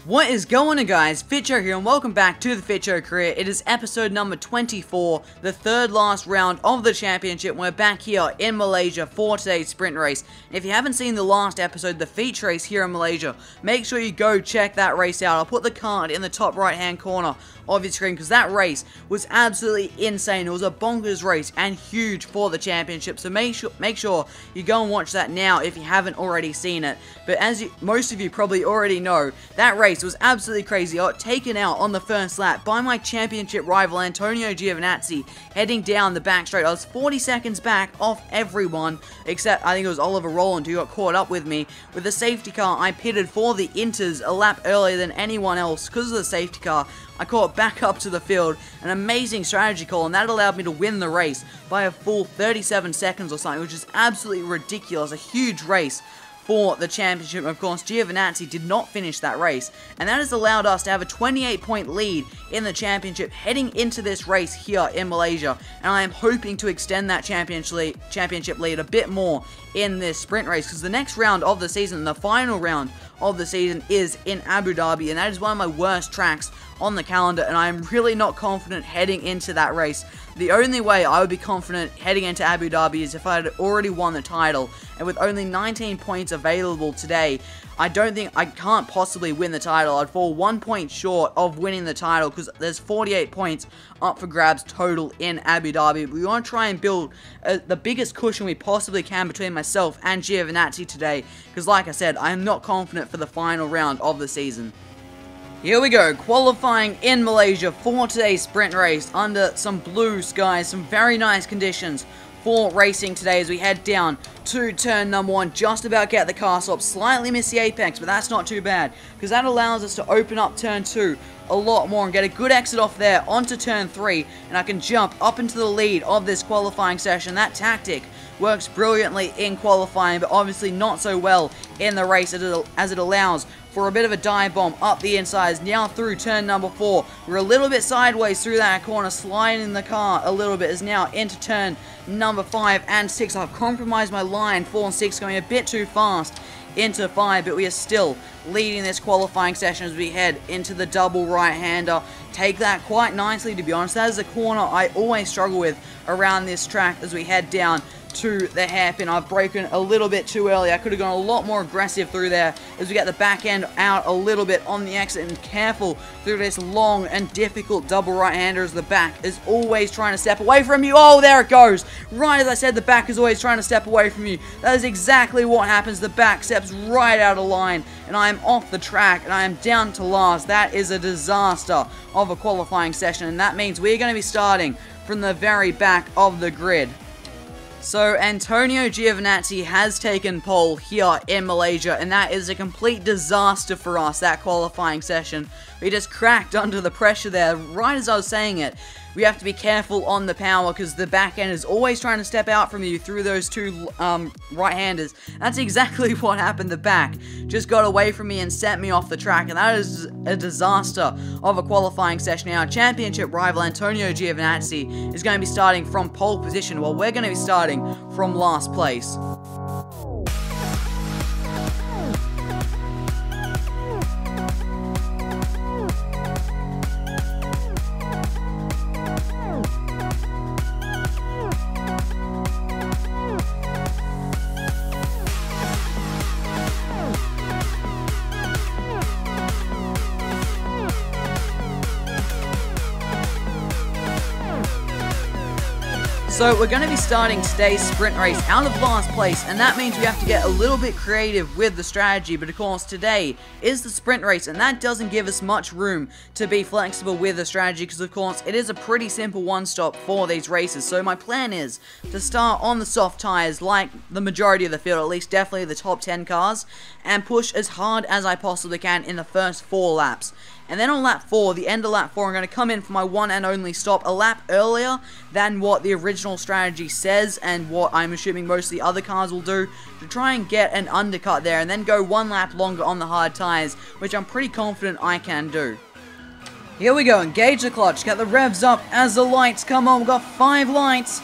What is going on, guys? Fitcho here and welcome back to the Fitcho Career. It is episode number 24, the third last round of the championship. We're back here in Malaysia for today's sprint race. And if you haven't seen the last episode, the feature race here in Malaysia, make sure you go check that race out. I'll put the card in the top right hand corner of your screen because that race was absolutely insane. It was a bonkers race and huge for the championship. So make sure you go and watch that now if you haven't already seen it. But as most of you probably already know, that race was absolutely crazy. I got taken out on the first lap by my championship rival Antonio Giovinazzi heading down the back straight. I was 40 seconds back off everyone except I think it was Oliver Rowland who got caught up with me. With the safety car, I pitted for the Inters a lap earlier than anyone else because of the safety car. I caught back up to the field, an amazing strategy call, and that allowed me to win the race by a full 37 seconds or something, which is absolutely ridiculous. A huge race for the championship. Of course, Giovinazzi did not finish that race, and that has allowed us to have a 28-point lead in the championship heading into this race here in Malaysia, and I am hoping to extend that championship lead a bit more in this sprint race, because the next round of the season, the final round of the season, is in Abu Dhabi, and that is one of my worst tracks on the calendar, and I am really not confident heading into that race. The only way I would be confident heading into Abu Dhabi is if I had already won the title, and with only 19 points available today, I can't possibly win the title. I'd fall 1 point short of winning the title because there's 48 points up for grabs total in Abu Dhabi. We want to try and build the biggest cushion we possibly can between myself and Giovinazzi today, because like I said, I am not confident for the final round of the season. Here we go, qualifying in Malaysia for today's sprint race under some blue skies, some very nice conditions for racing today as we head down to turn number 1, just about get the car stop, slightly miss the apex, but that's not too bad, because that allows us to open up turn 2 a lot more and get a good exit off there onto turn 3, and I can jump up into the lead of this qualifying session. That tactic works brilliantly in qualifying, but obviously not so well in the race as it allows for a bit of a dive bomb up the insides. Now through turn number 4, we're a little bit sideways through that corner, sliding the car a little bit, is now into turn number 5 and 6. I've compromised my line, 4 and 6 going a bit too fast into 5, but we are still leading this qualifying session as we head into the double right-hander. Take that quite nicely, to be honest. That is a corner I always struggle with around this track as we head down to the hairpin. I've broken a little bit too early. I could have gone a lot more aggressive through there as we get the back end out a little bit on the exit, and careful through this long and difficult double right-hander as the back is always trying to step away from you. Oh, there it goes. Right as I said, the back is always trying to step away from you. That is exactly what happens. The back steps right out of line, and I am off the track, and I am down to last. That is a disaster of a qualifying session, and that means we're going to be starting from the very back of the grid. So Antonio Giovinazzi has taken pole here in Malaysia, and that is a complete disaster for us, that qualifying session. We just cracked under the pressure there, right as I was saying it. We have to be careful on the power because the back end is always trying to step out from you through those two right-handers. That's exactly what happened. The back just got away from me and sent me off the track, and that is a disaster of a qualifying session. Our championship rival Antonio Giovinazzi is going to be starting from pole position, while we're going to be starting from last place. So we're going to be starting today's sprint race out of last place, and that means we have to get a little bit creative with the strategy. But of course today is the sprint race, and that doesn't give us much room to be flexible with the strategy because of course it is a pretty simple one-stop for these races. So my plan is to start on the soft tires like the majority of the field, at least definitely the top 10 cars, and push as hard as I possibly can in the first 4 laps. And then on lap 4, the end of lap 4, I'm going to come in for my one and only stop a lap earlier than what the original strategy says and what I'm assuming most of the other cars will do, to try and get an undercut there and then go 1 lap longer on the hard tires, which I'm pretty confident I can do. Here we go, engage the clutch, get the revs up as the lights come on. We've got 5 lights.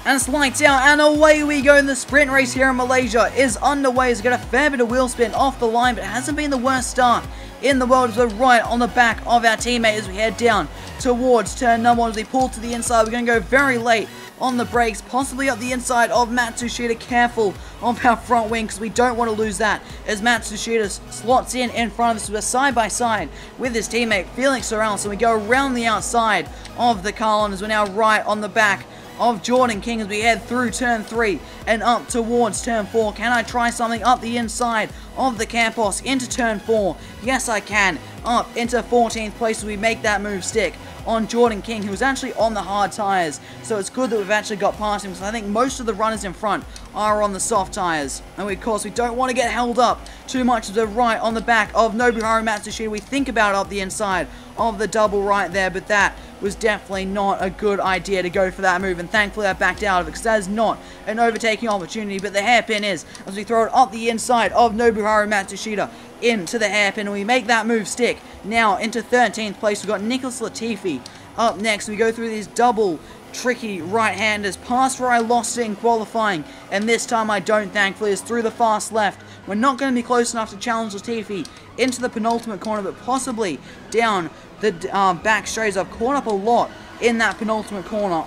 And it's lights out, and away we go. The sprint race here in Malaysia is underway. It's got a fair bit of wheel spin off the line, but it hasn't been the worst start in the world. We're right on the back of our teammate as we head down towards turn number 1. As we pull to the inside, we're going to go very late on the brakes, possibly up the inside of Matsushita. Careful of our front wing because we don't want to lose that as Matsushita slots in front of us. We're side by side with his teammate Felix Sorrell, so we go around the outside of the Carlin as we're now right on the back of Jordan King as we head through turn 3 and up towards turn 4. Can I try something up the inside of the Campos into turn 4? Yes, I can. Up into 14th place as we make that move stick on Jordan King, who was actually on the hard tyres. So it's good that we've actually got past him, because I think most of the runners in front are on the soft tyres. And of course, we don't want to get held up too much as we're right on the back of Nobuharu Matsushita. We think about it up the inside of the double right there, but that was definitely not a good idea to go for that move, and thankfully I backed out of it because that is not an overtaking opportunity. But the hairpin is, as we throw it up the inside of Nobuharu Matsushita into the hairpin, and we make that move stick. Now into 13th place, we've got Nicholas Latifi up next. We go through these double tricky right-handers, past where I lost it in qualifying, and this time I don't, thankfully, is through the fast left. We're not going to be close enough to challenge Latifi into the penultimate corner, but possibly down the back straights. I've caught up a lot in that penultimate corner.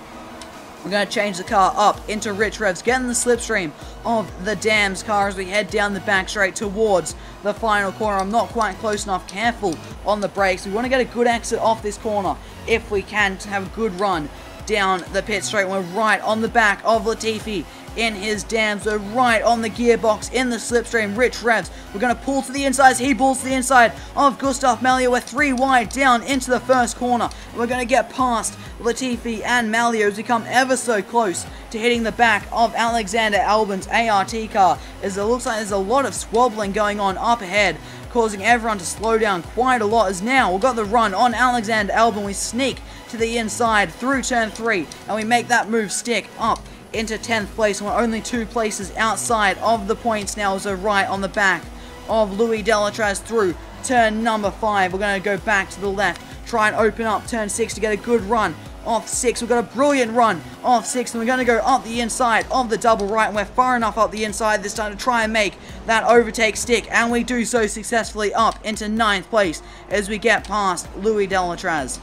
We're going to change the car up into Rich Revs, getting the slipstream of the Dams car as we head down the back straight towards the final corner. I'm not quite close enough. Careful on the brakes. We want to get a good exit off this corner if we can to have a good run down the pit straight. We're right on the back of Latifi in his Dams. We're right on the gearbox in the slipstream. Rich Revs. We're going to pull to the inside as he pulls to the inside of Gustav Malio. We're 3 wide down into the first corner. We're going to get past Latifi and Malio as we come ever so close to hitting the back of Alexander Albon's ART car, as it looks like there's a lot of squabbling going on up ahead, causing everyone to slow down quite a lot. As now we've got the run on Alexander Albon. We sneak to the inside through turn 3 and we make that move stick up into 10th place. We're only 2 places outside of the points now as we're right on the back of Louis Delatraz through turn number 5. We're going to go back to the left, try and open up turn 6 to get a good run off 6. We've got a brilliant run off 6, and we're going to go up the inside of the double right, and we're far enough up the inside this time to try and make that overtake stick, and we do so successfully up into 9th place as we get past Louis Delatraz.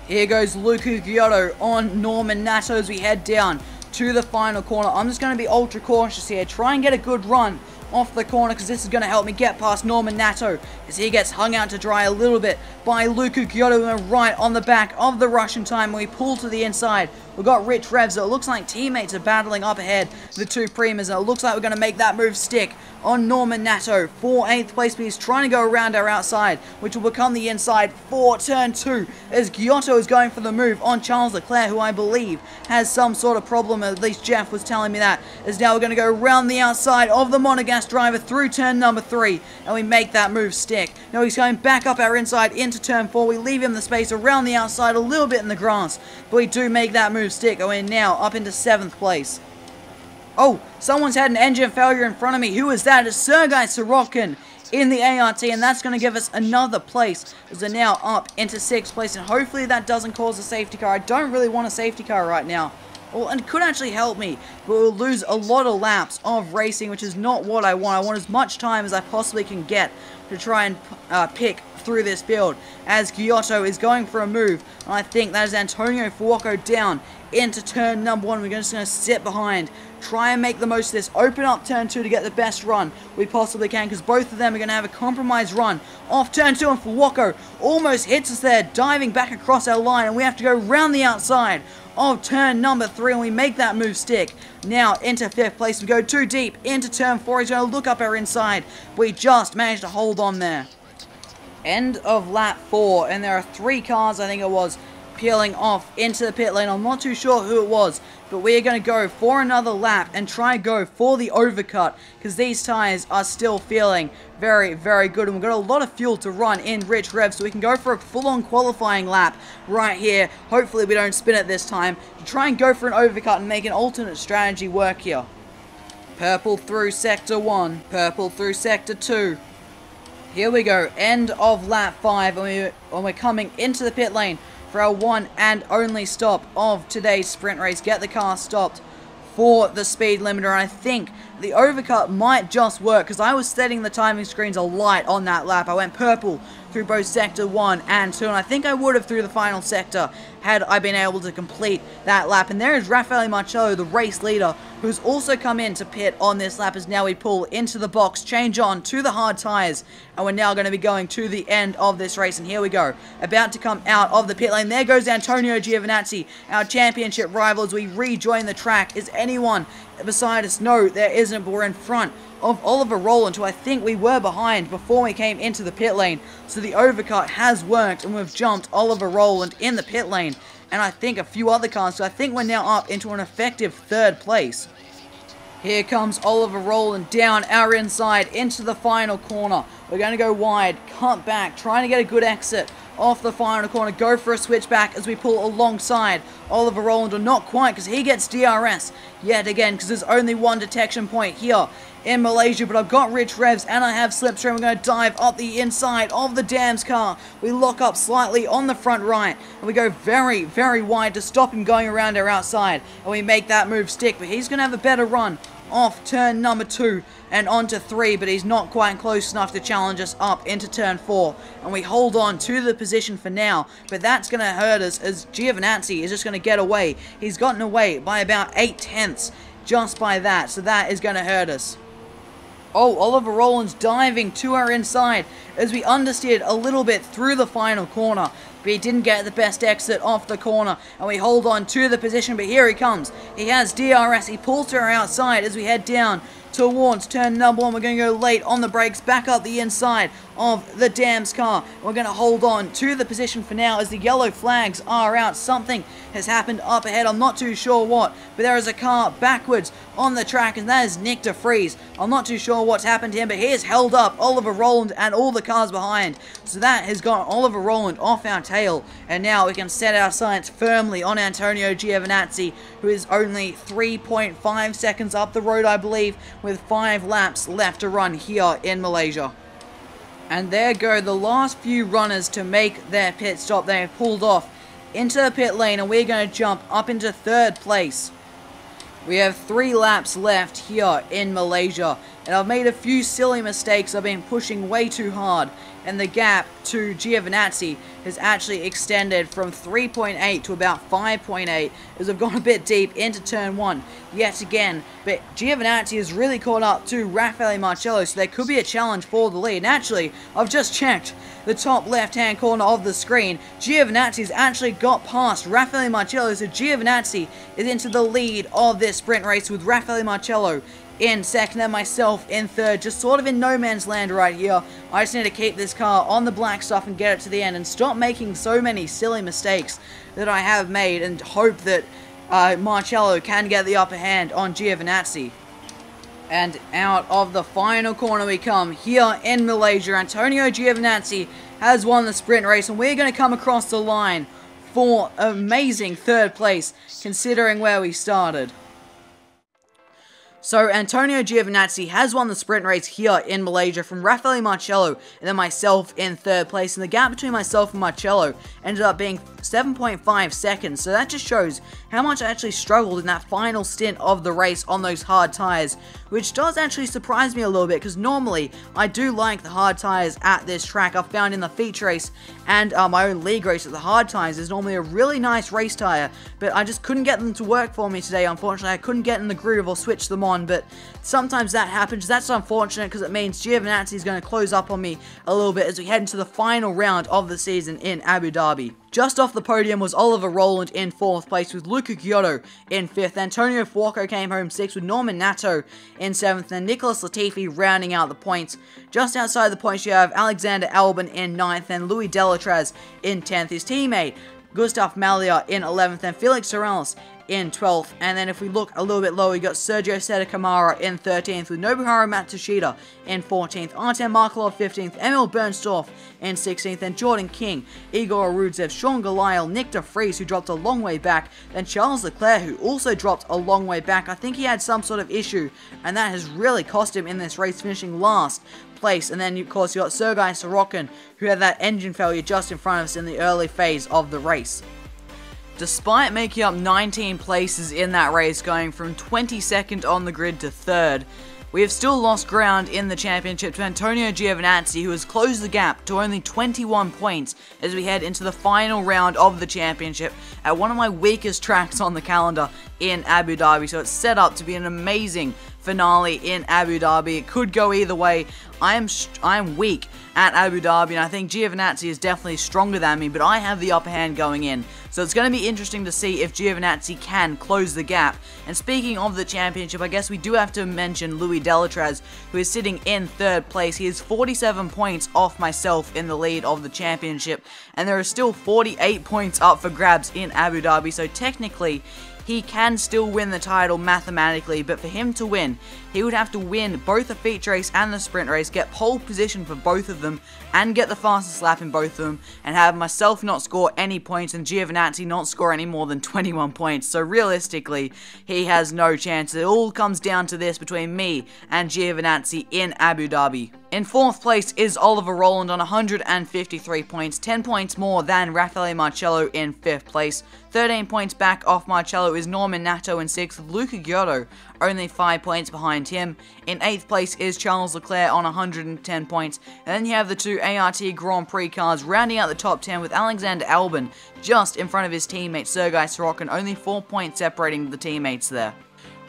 Here goes Luku Giotto on Norman Nato as we head down to the final corner. I'm just going to be ultra cautious here, try and get a good run off the corner, because this is going to help me get past Norman Nato as he gets hung out to dry a little bit by Luku Giotto. And we're right on the back of the Russian time. We pull to the inside. We've got Rich Revs. It looks like teammates are battling up ahead, the 2 Primas, and it looks like we're going to make that move stick on Norman Nato for 8th place, but he's trying to go around our outside, which will become the inside for turn 2, as Giotto is going for the move on Charles Leclerc, who I believe has some sort of problem, at least Jeff was telling me that, as now we're going to go around the outside of the Monegasque driver through turn number 3, and we make that move stick. Now he's going back up our inside into turn 4, we leave him the space around the outside a little bit in the grass, but we do make that move stick, and we're now up into 7th place. Oh, someone's had an engine failure in front of me. Who is that? It's Sergei Sorokin in the ART, and that's going to give us another place as we're now up into 6th place, and hopefully that doesn't cause a safety car. I don't really want a safety car right now. Well, and it could actually help me, but we'll lose a lot of laps of racing, which is not what I want. I want as much time as I possibly can get to try and pick through this field, as Giotto is going for a move, and I think that is Antonio Fuoco down into turn number 1. We're just going to sit behind, try and make the most of this, open up turn 2 to get the best run we possibly can, because both of them are going to have a compromised run off turn 2, and Fuoco almost hits us there, diving back across our line, and we have to go round the outside of turn number 3, and we make that move stick. Now into 5th place, we go too deep into turn 4. He's going to look up our inside. We just managed to hold on there. End of lap 4, and there are 3 cars, I think it was, peeling off into the pit lane. I'm not too sure who it was, but we are going to go for another lap and try and go for the overcut, because these tires are still feeling very, very good, and we've got a lot of fuel to run in Rich Rev, so we can go for a full-on qualifying lap right here. Hopefully we don't spin it this time, to try and go for an overcut and make an alternate strategy work here. Purple through sector 1, purple through sector 2. Here we go, end of lap 5, and we're coming into the pit lane for our one and only stop of today's sprint race. Get the car stopped for the speed limiter, and I think the overcut might just work, because I was setting the timing screens alight on that lap. I went purple through both Sector 1 and 2, and I think I would have through the final sector had I been able to complete that lap. And there is Raffaele Marcello, the race leader, who's also come in to pit on this lap, as now we pull into the box, change on to the hard tyres, and we're now going to be going to the end of this race. And here we go, about to come out of the pit lane. There goes Antonio Giovinazzi, our championship rival, as we rejoin the track. Is anyone beside us? No, there isn't, but we're in front of Oliver Rowland, who I think we were behind before we came into the pit lane. So the overcut has worked, and we've jumped Oliver Rowland in the pit lane, and I think a few other cars. So I think we're now up into an effective 3rd place. Here comes Oliver Rowland down our inside into the final corner. We're going to go wide, cut back, trying to get a good exit off the final corner, go for a switchback as we pull alongside Oliver Rowland, or not quite, because he gets DRS yet again, because there's only one detection point here in Malaysia. But I've got rich revs and I have slipstream. We're going to dive up the inside of the Dams car. We lock up slightly on the front right, and we go very, very wide to stop him going around our outside, and we make that move stick. But he's going to have a better run off turn number 2 and onto 3, but he's not quite close enough to challenge us up into turn 4, and we hold on to the position for now. But that's going to hurt us, as Giovinazzi is just going to get away. He's gotten away by about 8/10 just by that, so that is going to hurt us. Oh, Oliver Rowland's diving to our inside as we understeered a little bit through the final corner, but he didn't get the best exit off the corner, and we hold on to the position. But here he comes. He has DRS. He pulls to our outside as we head down towards turn number 1. We're going to go late on the brakes, back up the inside of the Dams car. We're going to hold on to the position for now as the yellow flags are out. Something has happened up ahead. I'm not too sure what, but there is a car backwards on the track, and that is Nick de Vries. I'm not too sure what's happened to him, but he has held up Oliver Rowland and all the cars behind. So that has got Oliver Rowland off our tail, and now we can set our sights firmly on Antonio Giovinazzi, who is only 3.5 seconds up the road, I believe, with 5 laps left to run here in Malaysia. And there go the last few runners to make their pit stop. They have pulled off into the pit lane, and we're going to jump up into 3rd place. We have 3 laps left here in Malaysia, and I've made a few silly mistakes. I've been pushing way too hard, and the gap to Giovinazzi has actually extended from 3.8 to about 5.8 as I've gone a bit deep into turn 1 yet again. But Giovinazzi has really caught up to Raffaele Marcello, so there could be a challenge for the lead. And actually, I've just checked the top left-hand corner of the screen. Giovinazzi's actually got past Raffaele Marcello, so Giovinazzi is into the lead of this sprint race, with Raffaele Marcello in second and myself in third, just sort of in no man's land right here. I just need to keep this car on the black stuff and get it to the end, and stop making so many silly mistakes that I have made, and hope that Marcello can get the upper hand on Giovinazzi. And out of the final corner we come here in Malaysia. Antonio Giovinazzi has won the sprint race, and we're going to come across the line for amazing 3rd place considering where we started. So Antonio Giovinazzi has won the sprint race here in Malaysia from Raffaele Marcello and then myself in 3rd place. And the gap between myself and Marcello ended up being 7.5 seconds. So that just shows how much I actually struggled in that final stint of the race on those hard tyres, which does actually surprise me a little bit, because normally I do like the hard tyres at this track. I've found in the feature race and my own league race that the hard tyres is normally a really nice race tyre, but I just couldn't get them to work for me today. Unfortunately, I couldn't get in the groove or switch them on, but sometimes that happens. That's unfortunate, because it means Giovinazzi is going to close up on me a little bit as we head into the final round of the season in Abu Dhabi. Just off the podium was Oliver Rowland in 4th place, with Luca Giotto in 5th. Antonio Fuoco came home 6th, with Norman Nato in 7th, and Nicholas Latifi rounding out the points. Just outside the points you have Alexander Albon in 9th, and Louis Delatraz in 10th. His teammate Gustav Malia in 11th, and Felix Sorrells in 12th. And then if we look a little bit lower, we got Sergio Seta Camara in 13th, with Nobuharu Matsushita in 14th, Artem Markelov 15th, Emil Bernstorff in 16th, and Jordan King, Igor Rudzev, Sean Galayle, Nick de Vries, who dropped a long way back, then Charles Leclerc, who also dropped a long way back. I think he had some sort of issue, and that has really cost him in this race, finishing last place. And then of course you got Sergei Sorokin, who had that engine failure just in front of us in the early phase of the race. Despite making up 19 places in that race, going from 22nd on the grid to 3rd, we have still lost ground in the championship to Antonio Giovinazzi, who has closed the gap to only 21 points as we head into the final round of the championship at one of my weakest tracks on the calendar in Abu Dhabi. So it's set up to be an amazing finale in Abu Dhabi. It could go either way. I am weak at Abu Dhabi, and I think Giovinazzi is definitely stronger than me, but I have the upper hand going in. So it's going to be interesting to see if Giovinazzi can close the gap. And speaking of the championship, I guess we do have to mention Louis Delatraz, who is sitting in 3rd place. He is 47 points off myself in the lead of the championship, and there are still 48 points up for grabs in Abu Dhabi, so technically he can still win the title mathematically, but for him to win, he would have to win both the feature race and the sprint race, get pole position for both of them, and get the fastest lap in both of them, and have myself not score any points and Giovinazzi not score any more than 21 points. So realistically, he has no chance. It all comes down to this between me and Giovinazzi in Abu Dhabi. In 4th place is Oliver Rowland on 153 points, 10 points more than Raffaele Marcello in 5th place. 13 points back off Marcello is Norman Nato in 6th, with Luca Giotto only 5 points behind him. In 8th place is Charles Leclerc on 110 points, and then you have the 2 ART Grand Prix cars rounding out the top 10 with Alexander Albon just in front of his teammate Sergei Sorokin, only 4 points separating the teammates there.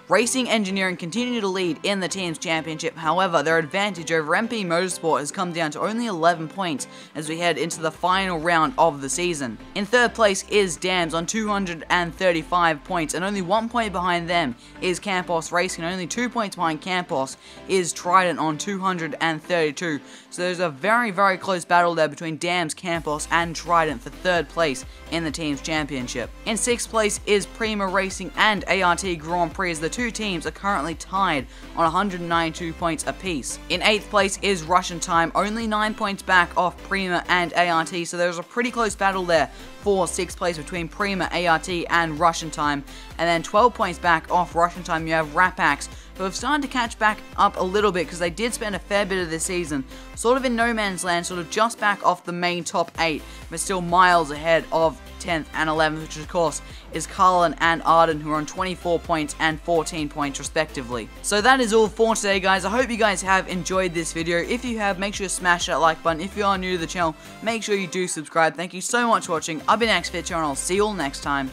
Racing Engineering continue to lead in the team's championship. However, their advantage over MP Motorsport has come down to only 11 points as we head into the final round of the season. In 3rd place is Dams on 235 points, and only 1 point behind them is Campos Racing, and only 2 points behind Campos is Trident on 232. So there's a very, very close battle there between Dams, Campos, and Trident for 3rd place in the team's championship. In 6th place is Prima Racing and ART Grand Prix, as the 2 teams are currently tied on 192 points apiece. In 8th place is Russian Time, only 9 points back off Prima and ART, so there's a pretty close battle there for 6th place between Prima, ART, and Russian Time. And then 12 points back off Russian Time, you have Rapax, who have started to catch back up a little bit because they did spend a fair bit of this season sort of in no man's land, sort of just back off the main top 8, but still miles ahead of 10th and 11th, which of course is Carlin and Arden, who are on 24 points and 14 points respectively. So that is all for today, guys. I hope you guys have enjoyed this video. If you have, make sure to smash that like button. If you are new to the channel, make sure you do subscribe. Thank you so much for watching. I've been Fitcho, and I'll see you all next time.